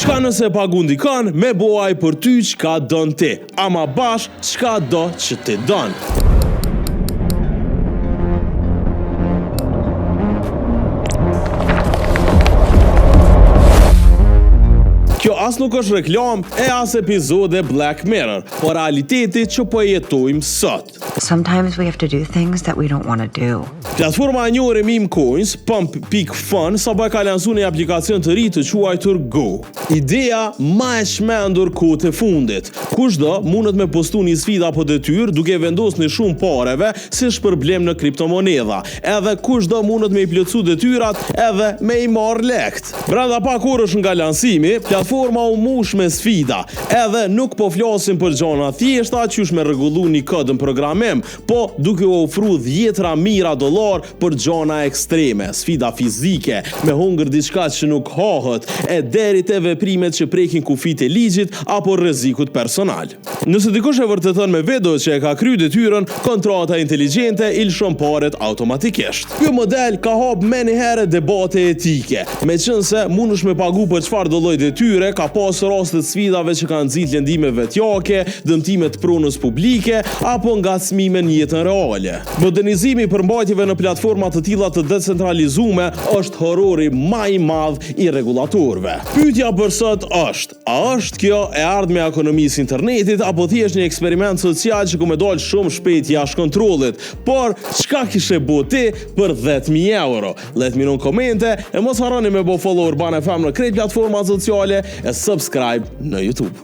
Çka nëse pagun dikon me boaj për ty çka don ti, ama bash çka do që ti don. Kjo as nuk është reklam e as epizode Black Mirror, por realiteti që po jetojmë sot. Sometimes we have to do things that we don't want to do. Platforma e njohur e meme coins, Pump.fun, sapo ka lansuar një aplikacion të ri të quajtur Go. Ideja më e shmendur kohët e fundit. Kushdo mundet me postu një sfidë apo detyrë duke vendosur në shumë pareve si shpërblim në kriptomonedha. Edhe kushdo mundet me i plotësu detyrat edhe me i marr lekt. Brenda pak orësh nga lansimi, platforma u mush me sfida. Edhe nuk po flasim për gjëra thjeshta, qysh me rregullu një kod në programim, po duke u ofruar $10,000 për gjëra ekstreme, sfida fizike, me hungër diçka që nuk hahet, e deri te veprimet që prekin kufit e ligjit apo rrezikut personal. Nëse dikush e vërteton me vetë që e ka kryer detyrën, kontrata inteligjente i lshon paret automatikisht. Ky model ka hap menjëherë debate etike. Meqense mundesh me pagu për çfarë do lloj detyre, ka pas raste të sfidave që kanë nxit lëndime vetjake, dëmtime të pronës publike apo ngacmime në jetën reale. Modernizimi i përmbajtjeve në platforma të tilla të decentralizuara është horrori më i madh i rregullatorëve. Pyetja për sot është: a është kjo e ardhmja e ekonomisë internetit apo thjesht një eksperiment social që ku me dal shumë shpejt jashtë kontrollit? Por çka kishe bo ti për €10,000? Let me know në komente e mos harroni me bo follow Urban FM në krejt platforma sociale e subscribe në YouTube.